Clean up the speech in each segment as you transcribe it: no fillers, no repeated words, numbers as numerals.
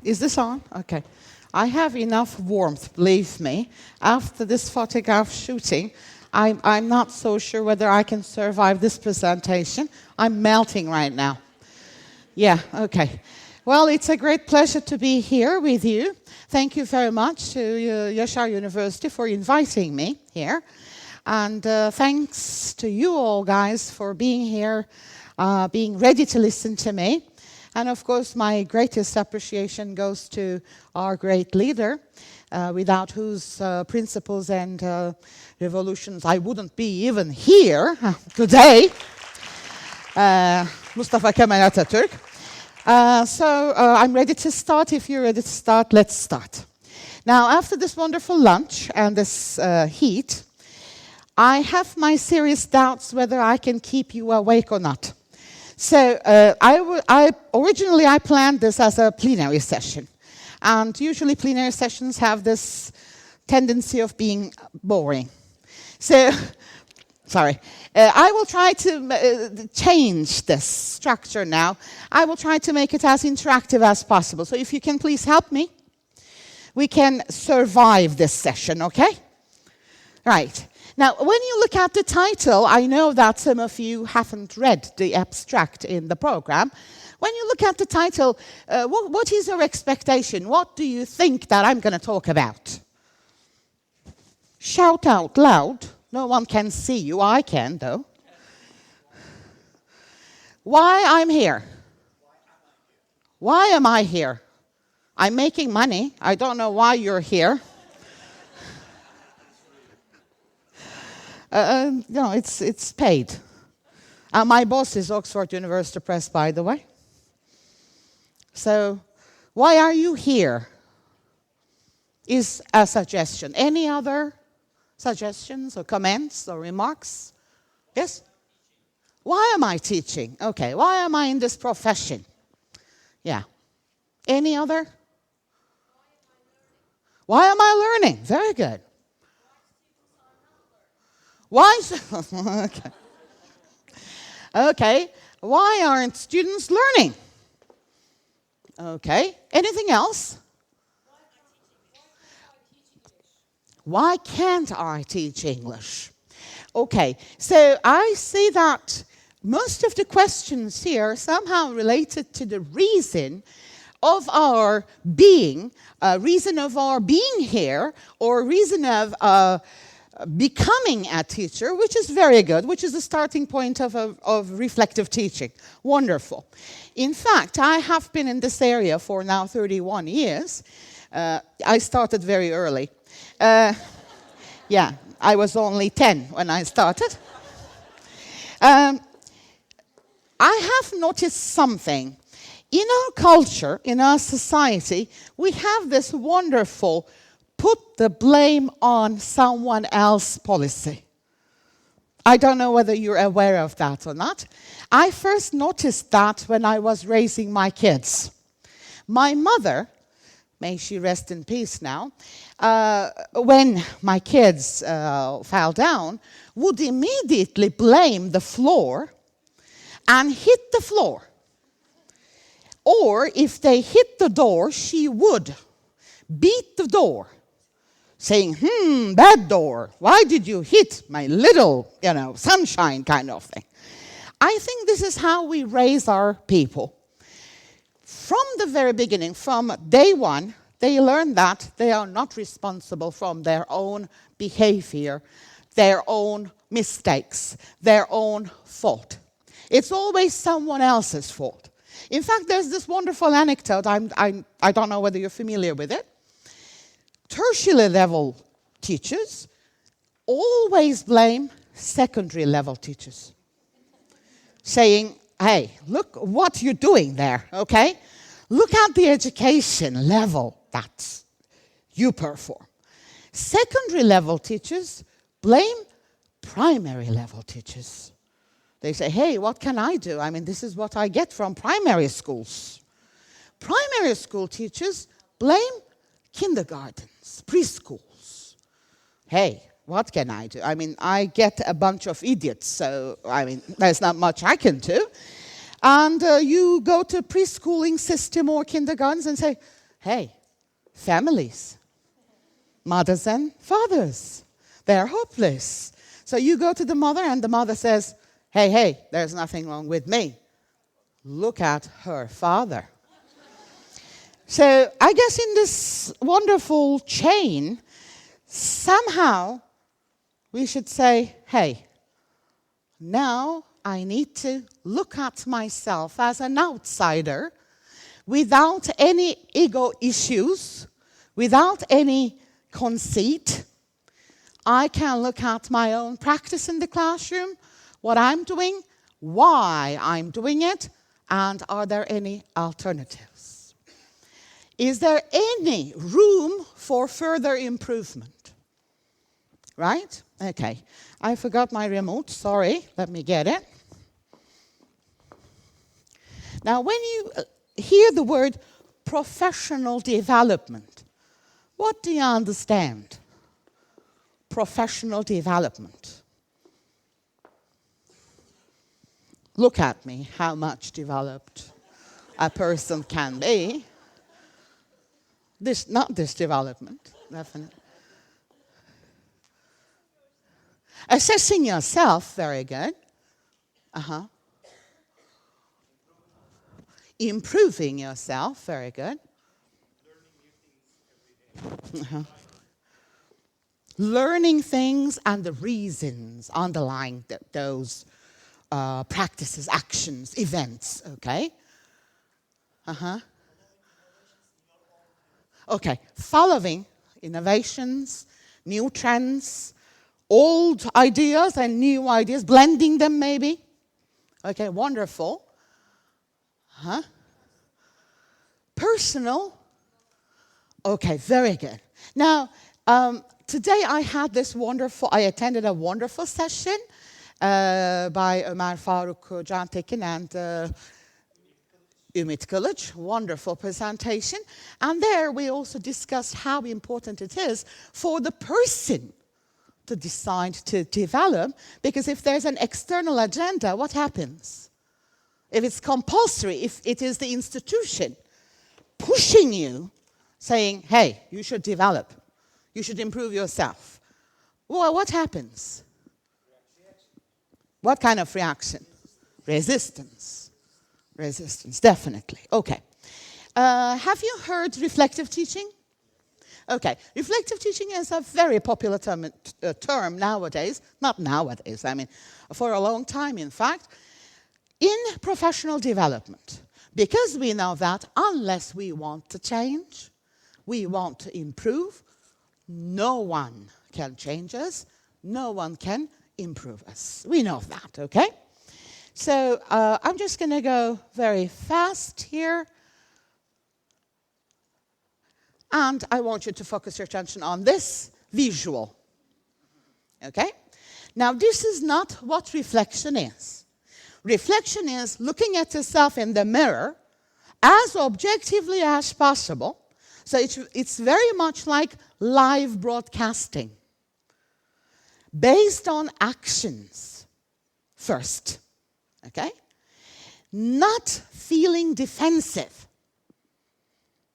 Is this on? Okay. I have enough warmth, believe me. After this photograph shooting, I'm not so sure whether I can survive this presentation. I'm melting right now. Yeah, okay. Well, it's a great pleasure to be here with you. Thank you very much to Yasar University for inviting me here. And thanks to you all guys for being here, being ready to listen to me. And of course, my greatest appreciation goes to our great leader, without whose principles and revolutions I wouldn't be even here today, Mustafa Kemal Atatürk. So I'm ready to start. If you're ready to start, let's start. Now, after this wonderful lunch and this heat, I have my serious doubts whether I can keep you awake or not. So originally I planned this as a plenary session. And usually plenary sessions have this tendency of being boring. So, sorry. I will try to change this structure now. I will try to make it as interactive as possible. So if you can please help me, we can survive this session, okay? Right. Now, when you look at the title, I know that some of you haven't read the abstract in the program. When you look at the title, what is your expectation? What do you think that I'm going to talk about? Shout out loud. No one can see you. I can, though. Why I'm here? Why am I here? I'm making money. I don't know why you're here. No, it's paid. My boss is Oxford University Press, by the way. So, why are you here? Is a suggestion. Any other suggestions or comments or remarks? Yes? Why am I teaching? Okay, why am I in this profession? Yeah. Any other? Why am I learning? Very good. Why? Okay. Okay. Why aren't students learning? Okay. Anything else? Why can't I teach English? Okay. So I see that most of the questions here are somehow related to the reason of our being, reason of our being here, or reason of becoming a teacher, which is very good, which is the starting point of reflective teaching. Wonderful. In fact, I have been in this area for now 31 years. I started very early. Yeah, I was only 10 when I started. I have noticed something. In our culture, in our society, we have this wonderful put the blame on someone else policy. I don't know whether you're aware of that or not. I first noticed that when I was raising my kids. My mother, may she rest in peace now, when my kids fell down, would immediately blame the floor and hit the floor. Or if they hit the door, she would beat the door, saying, bad door, why did you hit my little, sunshine kind of thing. I think this is how we raise our people. From the very beginning, from day one, they learn that they are not responsible from their own behavior, their own mistakes, their own fault. It's always someone else's fault. In fact, there's this wonderful anecdote, I don't know whether you're familiar with it. Tertiary level teachers always blame secondary level teachers, saying, hey, look what you're doing there, okay? Look at the education level that you perform. Secondary level teachers blame primary level teachers. They say, hey, what can I do? I mean, this is what I get from primary schools. Primary school teachers blame kindergartens, preschools. Hey, what can I do? I mean, I get a bunch of idiots, so, I mean, there's not much I can do. And you go to preschooling system or kindergartens and say, hey, families, mothers and fathers, they're hopeless. So you go to the mother and the mother says, hey, there's nothing wrong with me. Look at her father. So I guess in this wonderful chain, somehow we should say, hey, now I need to look at myself as an outsider without any ego issues, without any conceit. I can look at my own practice in the classroom, what I'm doing, why I'm doing it, and are there any alternatives? Is there any room for further improvement? Right? Okay. I forgot my remote. Sorry. Let me get it. Now, when you hear the word professional development, what do you understand? Professional development. Look at me, how much developed a person can be. Not this development, definitely. Assessing yourself, very good. Improving yourself, very good. Learning things and the reasons underlying those practices, actions, events, okay? Okay, following innovations, new trends, old ideas and new ideas, blending them maybe. Okay, wonderful. Personal. Okay, very good. Now, today I attended a wonderful session by Ömer Faruk Cantekin and Ümit Kılıç. Wonderful presentation. And there we also discussed how important it is for the person to decide to develop, because if there's an external agenda, what happens? If it's compulsory, if it is the institution pushing you, saying, hey, you should develop, you should improve yourself, well, what happens? What kind of reaction? Resistance. Resistance, definitely. Okay. Have you heard reflective teaching? Okay. Reflective teaching is a very popular term nowadays. Not nowadays, I mean, for a long time, in fact, in professional development. Because we know that unless we want to change, we want to improve, no one can change us, no one can improve us. We know that, okay? So I'm just going to go very fast here. And I want you to focus your attention on this visual. Okay? Now, this is not what reflection is. Reflection is looking at yourself in the mirror as objectively as possible. So it's very much like live broadcasting. Based on actions first. Okay? Not feeling defensive.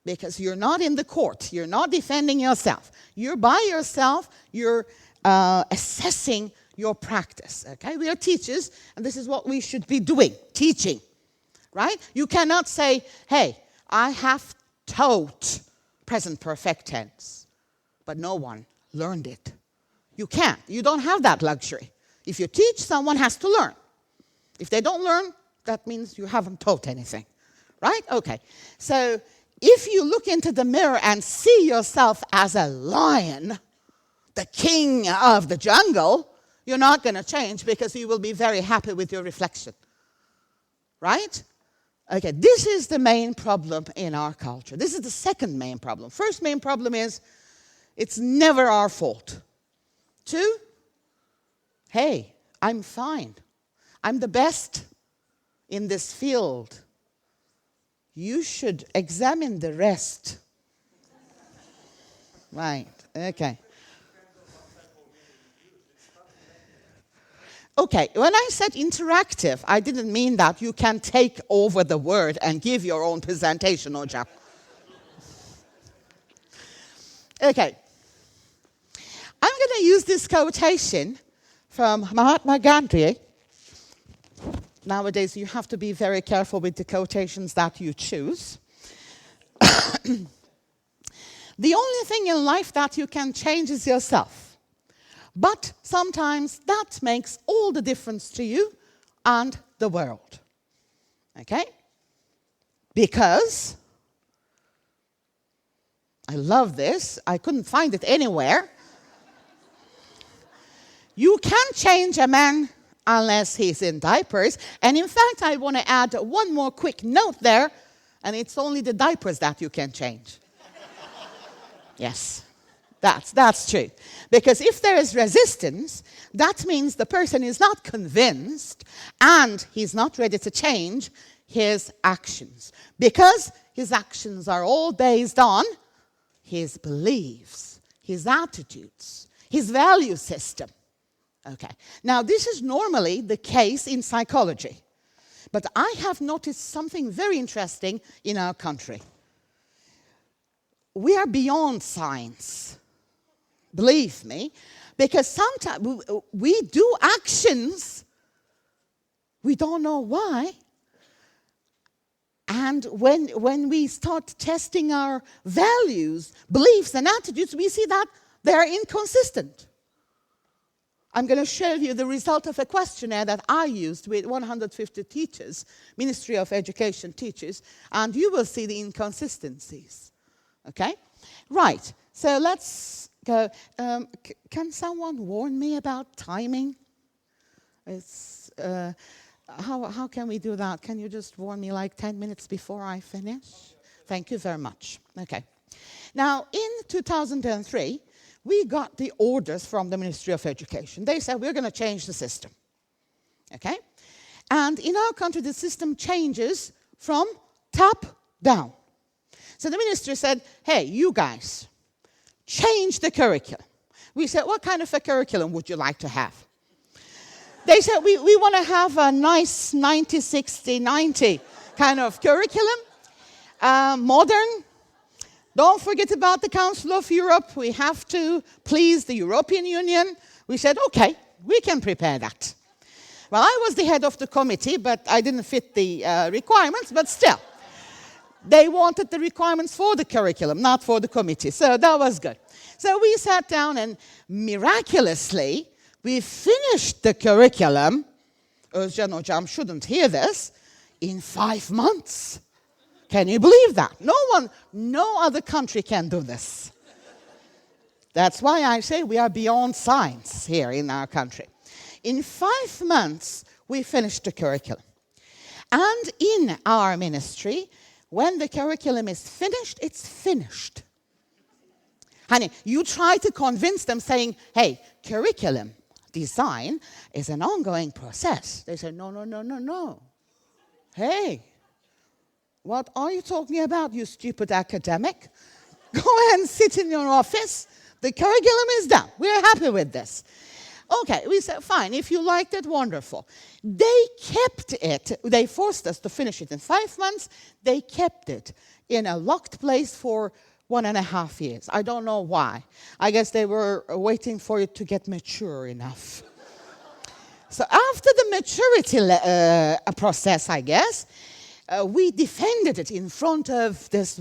Because you're not in the court. You're not defending yourself. You're by yourself. You're assessing your practice. Okay? We are teachers, and this is what we should be doing. Teaching. Right? You cannot say, hey, I have taught present perfect tense. But no one learned it. You can't. You don't have that luxury. If you teach, someone has to learn. If they don't learn, that means you haven't taught anything. Right? Okay. So if you look into the mirror and see yourself as a lion, the king of the jungle, you're not going to change because you will be very happy with your reflection. Right? Okay, this is the main problem in our culture. This is the second main problem. First main problem is it's never our fault. 2, hey, I'm fine. I'm the best in this field. You should examine the rest. Right, okay. Okay, when I said interactive, I didn't mean that you can take over the word and give your own presentation, hocam. Okay. I'm going to use this quotation from Mahatma Gandhi. Nowadays, you have to be very careful with the quotations that you choose. The only thing in life that you can change is yourself. But sometimes that makes all the difference to you and the world. Okay? Because, I love this, I couldn't find it anywhere. You can't change a man unless he's in diapers. And in fact, I want to add one more quick note there, and it's only the diapers that you can change. Yes, that's true. Because if there is resistance, that means the person is not convinced and he's not ready to change his actions. Because his actions are all based on his beliefs, his attitudes, his value system. Okay. Now, this is normally the case in psychology. But I have noticed something very interesting in our country. We are beyond science. Believe me. Because sometimes we do actions, we don't know why. And when we start testing our values, beliefs, and attitudes, we see that they're inconsistent. I'm going to show you the result of a questionnaire that I used with 150 teachers, Ministry of Education teachers, and you will see the inconsistencies. Okay? Right. So let's go. Can someone warn me about timing? It's, how can we do that? Can you just warn me like 10 minutes before I finish? Thank you very much. Okay. Now, in 2003, we got the orders from the Ministry of Education. They said, we're going to change the system. Okay? And in our country, the system changes from top down. So the ministry said, hey, you guys, change the curriculum. We said, what kind of a curriculum would you like to have? They said, we want to have a nice 90, 60, 90 kind of curriculum, modern. Don't forget about the Council of Europe. We have to please the European Union. We said, okay, we can prepare that. Well, I was the head of the committee, but I didn't fit the requirements, but still. They wanted the requirements for the curriculum, not for the committee, so that was good. So we sat down and miraculously, we finished the curriculum, Özcan Hocam shouldn't hear this, in 5 months. Can you believe that? No other country can do this. That's why I say we are beyond science here in our country. In 5 months, we finished the curriculum. And in our ministry, when the curriculum is finished, it's finished. Honey, you try to convince them saying, hey, curriculum design is an ongoing process. They say, no. Hey, what are you talking about, you stupid academic? Go and sit in your office. The curriculum is done. We're happy with this. Okay, we said, fine, if you liked it, wonderful. They kept it. They forced us to finish it in 5 months. They kept it in a locked place for 1.5 years. I don't know why. I guess they were waiting for it to get mature enough. So after the maturity process, I guess, we defended it in front of this